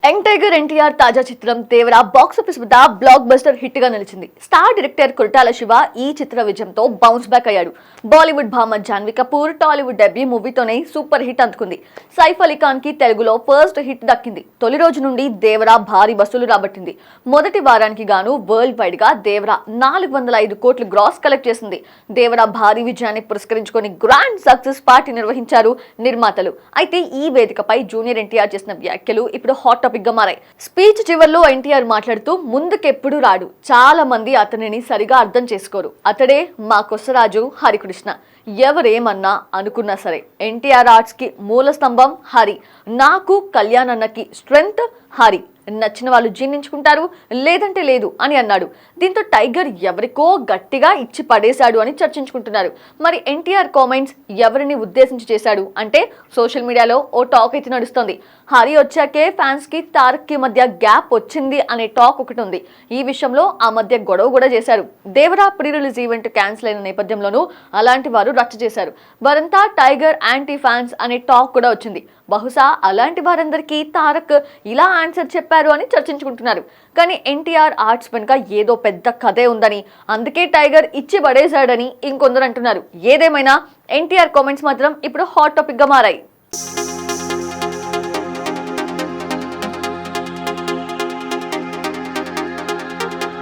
Young tiger NTR తాజా చిత్రం Devara box office వద్ద బ్లాక్ బస్టర్ హిట్ గా నిలిచింది. స్టార్ డైరెక్టర్ కొరటాల శివ ఈ చిత్ర విజయంతో బౌన్స్ బ్యాక్ అయ్యాడు. బాలీవుడ్ భామ జాన్వీ కపూర్ టాలీవుడ్ డెబ్యూ మూవీతోనే సూపర్ హిట్ అందుకుంది. సైఫ్ అలీ ఖాన్ కి తెలుగులో ఫస్ట్ హిట్ దక్కింది. తొలి రోజు నుండి దేవరా భారీ వసూలు రాబట్టింది. మొదటి వారానికి గాను వరల్డ్ వైడ్ గా దేవరా 405 కోట్లు గ్రాస్ కలెక్ట్ చేసింది. దేవరా భారీ విజయాన్ని పురస్కరించుకొని గ్రాండ్ సక్సెస్ పార్టీ నిర్వహించారు నిర్మాతలు. అయితే ఈ వేదికపై జూనియర్ ఎన్టీఆర్ చేసిన వ్యాఖ్యలు ఇప్పుడు హాట్ టాపిక్ గా మారాయి. స్పీచ్ చివర్లో ఎన్టీఆర్ మాట్లాడుతూ ముందుకెప్పుడు రాడు, చాలా మంది అతనిని సరిగా అర్థం చేసుకోరు, అతడే మా కొసరాజు హరికృష్ణ, ఎవరేమన్నా అనుకున్నా సరే ఎన్టీఆర్ ఆర్ట్స్ కి మూల స్తంభం హరి, నాకు కళ్యాణ్ అన్నకి స్ట్రెంగ్త్ హరి, నచ్చిన వాళ్ళు జీర్ణించుకుంటారు లేదంటే లేదు అని అన్నాడు. దీంతో టైగర్ ఎవరికో గట్టిగా ఇచ్చి పడేశాడు అని చర్చించుకుంటున్నారు. మరి ఎన్టీఆర్ కామెంట్స్ ఎవరిని ఉద్దేశించి చేశాడు అంటే సోషల్ మీడియాలో ఓ టాక్ అయితే నడుస్తోంది. హరి వచ్చాకే ఫ్యాన్స్ కి తారక్ కి మధ్య గ్యాప్ వచ్చింది అనే టాక్ ఒకటి ఉంది. ఈ విషయంలో ఆ మధ్య గొడవ కూడా చేశారు. Devara pre release event cancel అయిన నేపథ్యంలోనూ అలాంటి వారు రచ్చ చేశారు. వారంతా టైగర్ యాంటీ ఫ్యాన్స్ అనే టాక్ కూడా వచ్చింది. బహుశా అలాంటి వారందరికీ తారక్ ఇలా ఆన్సర్ చెప్పారు అని చర్చించుకుంటున్నారు. కానీ ఎన్టీఆర్ ఆర్ట్స్ వెనుక ఏదో పెద్ద కథే ఉందని, అందుకే టైగర్ ఇచ్చి పడేశాడని ఇంకొందరు అంటున్నారు. ఏదేమైనా ఎన్టీఆర్ కామెంట్స్ మాత్రం ఇప్పుడు హాట్ టాపిక్ గా మారాయి.